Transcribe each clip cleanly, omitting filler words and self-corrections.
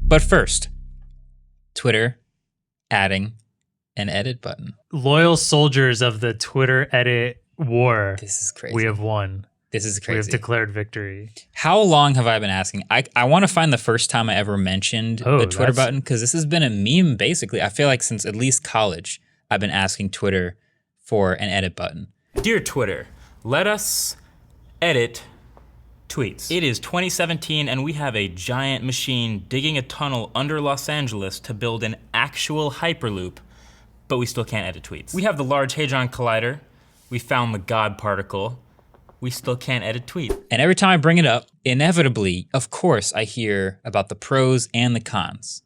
But first, Twitter adding an edit button. Loyal soldiers of the Twitter edit war. This is crazy. We have won. This is crazy. We have declared victory. How long have I been asking? I want to find the first time I ever mentioned the Twitter button, because this has been a meme, basically. I feel like since at least college, I've been asking Twitter for an edit button. Dear Twitter, let us edit tweets. It is 2017 and we have a giant machine digging a tunnel under Los Angeles to build an actual Hyperloop, but we still can't edit tweets. We have the Large Hadron Collider. We found the God particle. We still can't edit tweet. And every time I bring it up, inevitably, of course, I hear about the pros and the cons.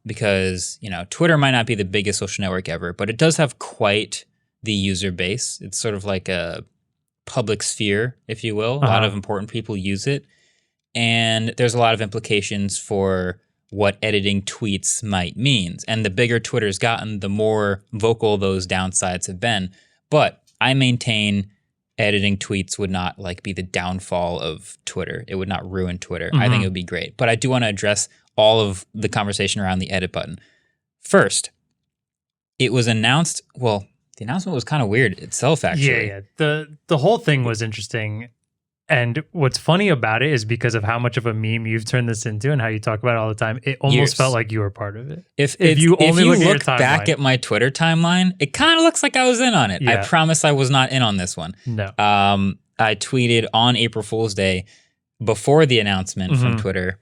Because, you know, Twitter might not be the biggest social network ever, but it does have quite the user base. It's sort of like a public sphere, if you will. A lot of important people use it. And there's a lot of implications for what editing tweets might mean. And the bigger Twitter's gotten, the more vocal those downsides have been. But I maintain editing tweets would not be the downfall of Twitter. It would not ruin Twitter. I think it would be great. But I do want to address all of the conversation around the edit button. First, it was announced, well, the announcement was kind of weird itself, actually. Yeah. The whole thing was interesting. And what's funny about it is because of how much of a meme you've turned this into and how you talk about it all the time, it almost felt like you were part of it. If you look back at my Twitter timeline, it kind of looks like I was in on it. Yeah. I promise I was not in on this one. No. I tweeted on April Fool's Day before the announcement from Twitter,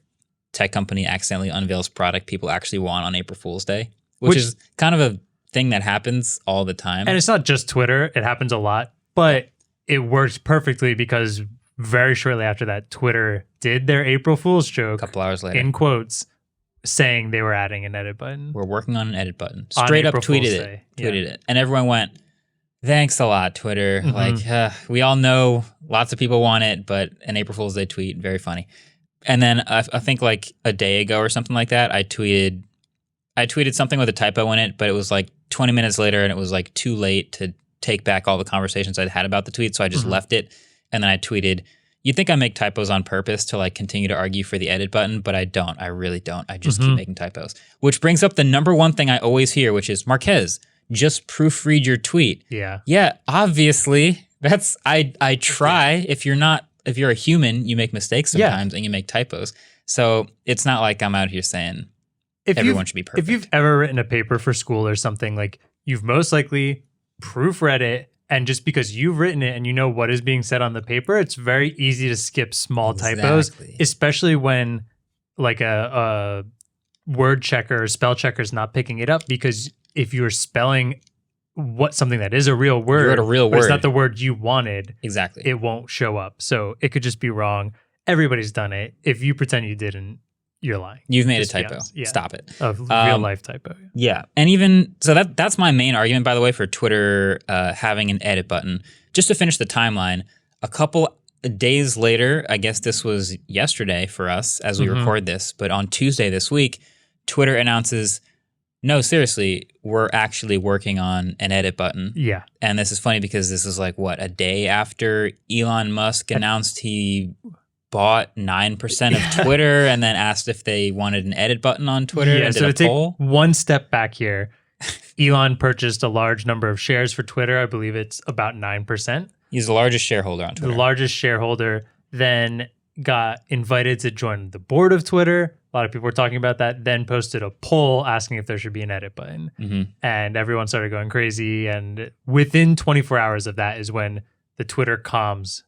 tech company accidentally unveils product people actually want on April Fool's Day, which is kind of a thing that happens all the time. And it's not just Twitter. It happens a lot. But it works perfectly because very shortly after that, Twitter did their April Fool's joke. A couple hours later. In quotes, saying they were adding an edit button. We're working on an edit button. Straight up tweeted it. And everyone went, thanks a lot, Twitter. We all know lots of people want it, but an April Fool's Day tweet, very funny. And then I think like a day ago or something like that, I tweeted something with a typo in it, but it was like 20 minutes later and it was like too late to take back all the conversations I'd had about the tweet, so I just left it. And then I tweeted, you think I make typos on purpose to like continue to argue for the edit button, but I don't. I really don't. I just keep making typos. Which brings up the number one thing I always hear, which is, Marquez, just proofread your tweet. Yeah. Yeah, obviously. That's I try. If you're a human, you make mistakes sometimes and you make typos. So it's not like I'm out here saying everyone should be perfect. If you've ever written a paper for school or something, like you've most likely proofread it. And just because you've written it and you know what is being said on the paper, it's very easy to skip small typos, especially when like a word checker or spell checker is not picking it up. Because if you're spelling something that is a real word, but it's not the word you wanted, exactly, it won't show up. So it could just be wrong. Everybody's done it. If you pretend you didn't, you're lying. You've made a typo. Yeah. Stop it. A real life typo. Yeah. And even so that's my main argument, by the way, for Twitter having an edit button. Just to finish the timeline, a couple days later, I guess this was yesterday for us as we record this, but on Tuesday this week, Twitter announces, no, seriously, we're actually working on an edit button. Yeah. And this is funny because this is like, what, a day after Elon Musk announced he bought 9% of Twitter and then asked if they wanted an edit button on Twitter. Yeah, so to take one step back here, Elon purchased a large number of shares for Twitter. I believe it's about 9%. He's the largest shareholder on Twitter. The largest shareholder, then got invited to join the board of Twitter. A lot of people were talking about that, then posted a poll asking if there should be an edit button. And everyone started going crazy. And within 24 hours of that is when the Twitter comms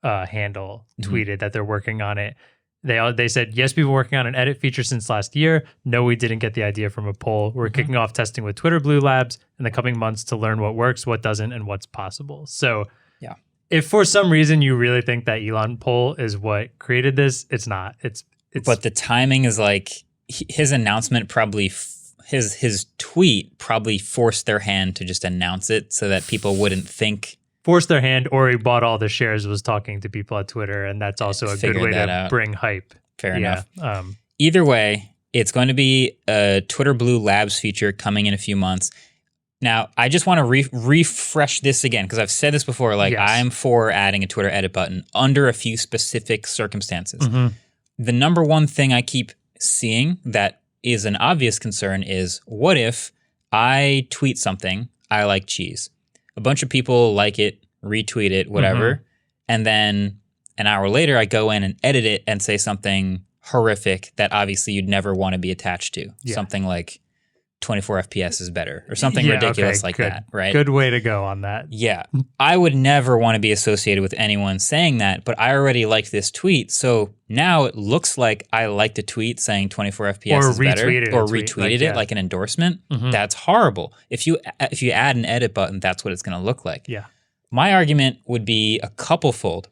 handle tweeted that they're working on it. They said, yes, we've been working on an edit feature since last year. No, we didn't get the idea from a poll. We're kicking off testing with Twitter Blue Labs in the coming months to learn what works, what doesn't, and what's possible. So yeah, if for some reason you really think that Elon poll is what created this, it's not. It's but the timing is like his announcement probably his tweet probably forced their hand to just announce it so that people wouldn't think. Forced their hand, or he bought all the shares, was talking to people at Twitter, and that's also a good way to bring hype. Fair enough. Either way, it's going to be a Twitter Blue Labs feature coming in a few months. Now, I just want to refresh this again, because I've said this before, I'm for adding a Twitter edit button under a few specific circumstances. the number one thing I keep seeing that is an obvious concern is, what if I tweet something, I like cheese. A bunch of people like it, retweet it, whatever. And then an hour later, I go in and edit it and say something horrific that obviously you'd never want to be attached to. Yeah. Something like 24 FPS is better or something ridiculous like that, right? Good way to go on that. Yeah. I would never want to be associated with anyone saying that, but I already liked this tweet. So now it looks like I liked a tweet saying 24 FPS is better or retweeted it like an endorsement. That's horrible. If you add an edit button, that's what it's going to look like. Yeah. My argument would be a couple-fold.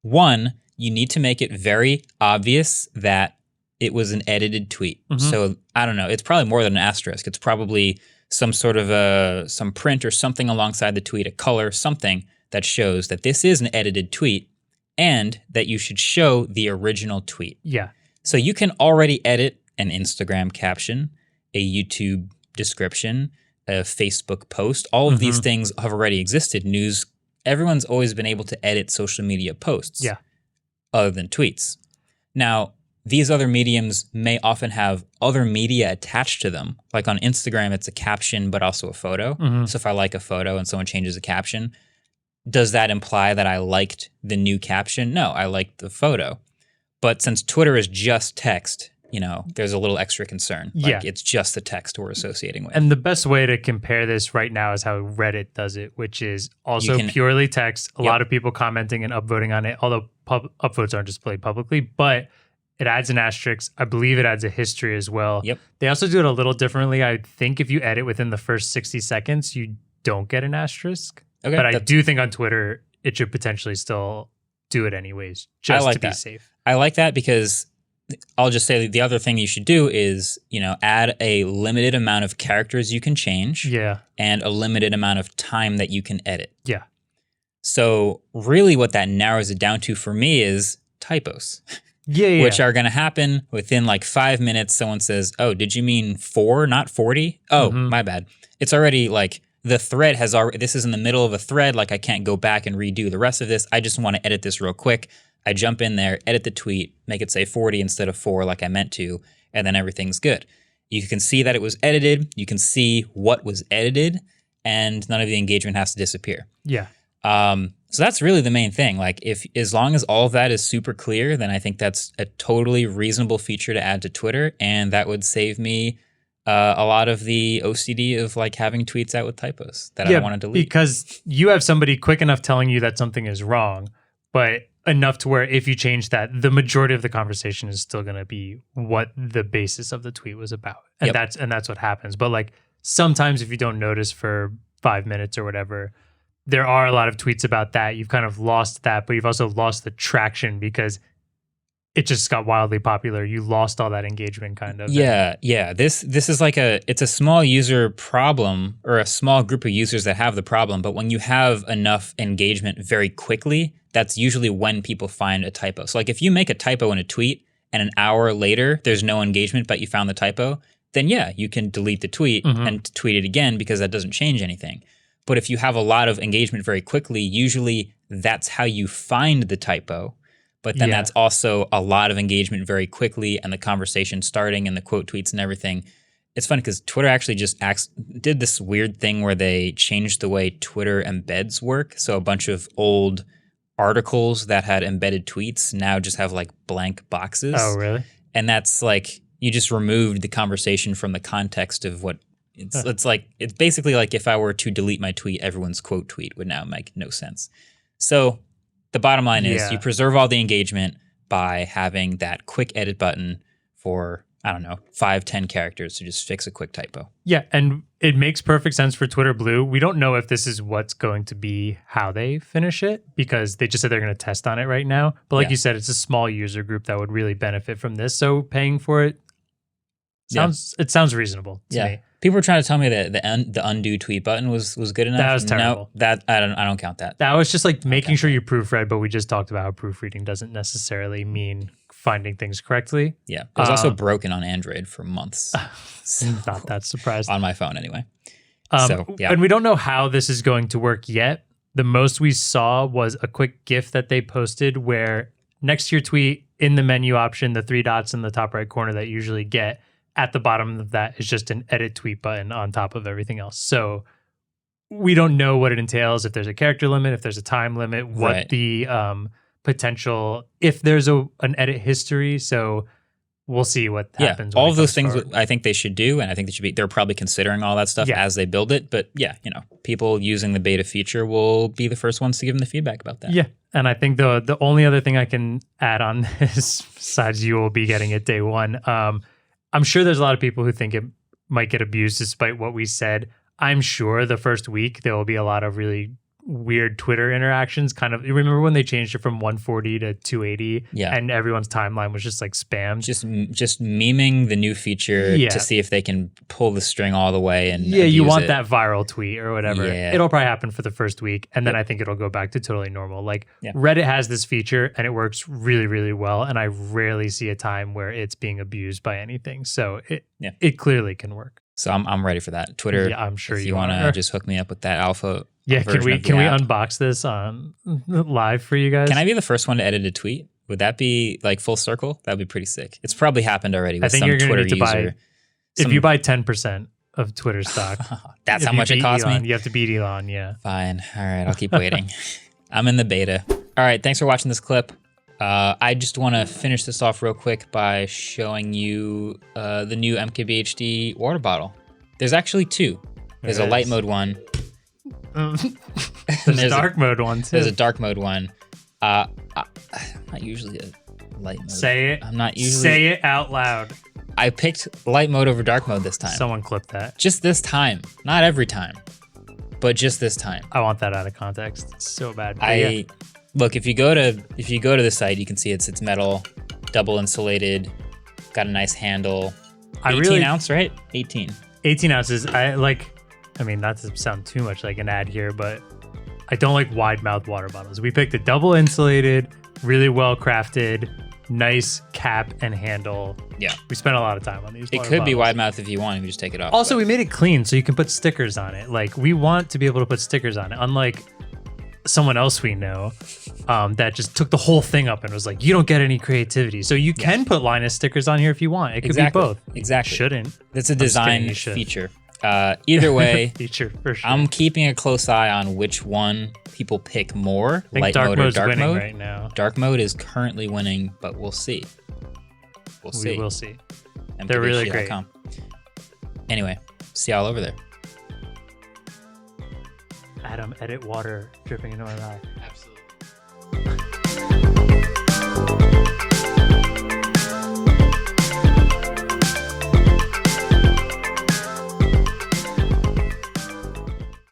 One, you need to make it very obvious that it was an edited tweet. So I don't know. It's probably more than an asterisk. It's probably some sort of some print or something alongside the tweet, a color, something that shows that this is an edited tweet and that you should show the original tweet. Yeah. So you can already edit an Instagram caption, a YouTube description, a Facebook post. All of these things have already existed. News, everyone's always been able to edit social media posts. Yeah. Other than tweets. Now, these other mediums may often have other media attached to them. Like on Instagram, it's a caption, but also a photo. So if I like a photo and someone changes a caption, does that imply that I liked the new caption? No, I liked the photo. But since Twitter is just text, there's a little extra concern. Like it's just the text we're associating with. And the best way to compare this right now is how Reddit does it, which is also purely text. A lot of people commenting and upvoting on it, although upvotes aren't displayed publicly, but it adds an asterisk. I believe it adds a history as well. Yep. They also do it a little differently. I think if you edit within the first 60 seconds, you don't get an asterisk. Okay, but I do think on Twitter, it should potentially still do it anyways, just to be safe. I like that because I'll just say the other thing you should do is, add a limited amount of characters you can change. Yeah. And a limited amount of time that you can edit. Yeah. So really what that narrows it down to for me is typos. Which are going to happen within like 5 minutes. Someone says, oh, did you mean 4, not 40? Oh, my bad. It's already like the thread has already, this is in the middle of a thread. Like I can't go back and redo the rest of this. I just want to edit this real quick. I jump in there, edit the tweet, make it say 40 instead of 4 like I meant to, and then everything's good. You can see that it was edited. You can see what was edited, and none of the engagement has to disappear. Yeah. So that's really the main thing. Like as long as all of that is super clear, then I think that's a totally reasonable feature to add to Twitter. And that would save me a lot of the OCD of like having tweets out with typos that I don't want to delete. Because you have somebody quick enough telling you that something is wrong, but enough to where if you change that, the majority of the conversation is still going to be what the basis of the tweet was about. And that's what happens. But like sometimes if you don't notice for 5 minutes or whatever, there are a lot of tweets about that. You've kind of lost that, but you've also lost the traction because it just got wildly popular. You lost all that engagement kind of. Yeah. This is like it's a small user problem or a small group of users that have the problem. But when you have enough engagement very quickly, that's usually when people find a typo. So like if you make a typo in a tweet and an hour later there's no engagement, but you found the typo, then you can delete the tweet and tweet it again because that doesn't change anything. But if you have a lot of engagement very quickly, usually that's how you find the typo. But then that's also a lot of engagement very quickly and the conversation starting and the quote tweets and everything. It's funny because Twitter actually just did this weird thing where they changed the way Twitter embeds work. So a bunch of old articles that had embedded tweets now just have like blank boxes. Oh, really? And that's like, you just removed the conversation from the context of what it's basically like if I were to delete my tweet, everyone's quote tweet would now make no sense. So the bottom line is you preserve all the engagement by having that quick edit button for, 5-10 characters to just fix a quick typo. Yeah, and it makes perfect sense for Twitter Blue. We don't know if this is what's going to be how they finish it because they just said they're going to test on it right now. But like you said, it's a small user group that would really benefit from this. So paying for it sounds reasonable to me. People were trying to tell me that the undo tweet button was good enough. That was terrible. No, I don't count that. That was just like making sure you proofread, but we just talked about how proofreading doesn't necessarily mean finding things correctly. Yeah. It was also broken on Android for months. Not that surprised. On my phone anyway. And we don't know how this is going to work yet. The most we saw was a quick GIF that they posted where next to your tweet, in the menu option, the 3 dots in the top right corner that you usually get, at the bottom of that is just an edit tweet button on top of everything else. So we don't know what it entails, if there's a character limit, if there's a time limit, what the potential, if there's an edit history. So we'll see what happens. All of those things I think they should do, and I think they're probably considering all that stuff as they build it. But people using the beta feature will be the first ones to give them the feedback about that. Yeah. And I think the only other thing I can add on this, besides you will be getting it day one, I'm sure there's a lot of people who think it might get abused despite what we said. I'm sure the first week there will be a lot of really weird Twitter interactions. Kind of, you remember when they changed it from 140 to 280? Yeah. And everyone's timeline was just like spammed. Just memeing the new feature to see if they can pull the string all the way. And you want that viral tweet or whatever. Yeah. It'll probably happen for the first week. And then I think it'll go back to totally normal. Like Reddit has this feature and it works really, really well. And I rarely see a time where it's being abused by anything. So it clearly can work. So I'm ready for that. Twitter, I'm sure if you want to just hook me up with that alpha. Yeah, can we unbox this on live for you guys? Can I be the first one to edit a tweet? Would that be like full circle? That'd be pretty sick. It's probably happened already with I think some you're gonna Twitter need to user. If you buy 10% of Twitter stock, that's how much it costs me? me? You have to beat Elon, yeah. Fine. All right, I'll keep waiting. I'm in the beta. All right, thanks for watching this clip. I just want to finish this off real quick by showing you the new MKBHD water bottle. There's actually 2. There's a light mode one. There's a dark mode one too. There's a dark mode one. I'm not usually a light mode. Say it. I'm not usually. Say it out loud. I picked light mode over dark mode this time. Someone clipped that. Just this time. Not every time, but just this time. I want that out of context. It's so bad. Look, if you go to the site, you can see it's metal, double insulated, got a nice handle. 18 ounce, right? 18 ounces. I mean, not to sound too much like an ad here, but I don't like wide mouth water bottles. We picked a double insulated, really well crafted, nice cap and handle. Yeah. We spent a lot of time on these. It could be wide mouth if you want. You just take it off. Also, we made it clean so you can put stickers on it. Like, we want to be able to put stickers on it, unlike someone else we know that just took the whole thing up and was like, you don't get any creativity. So you can put Linus stickers on here if you want. It could be both. Exactly. Shouldn't. That's a design feature. Either way, feature for sure. I'm keeping a close eye on which one people pick more, I think light dark mode or dark winning mode. Right now. Dark mode is currently winning, but we'll see. We will see. MKBHD.com. They're really great. Anyway, see y'all over there. Adam, edit water dripping into my mouth. Absolutely.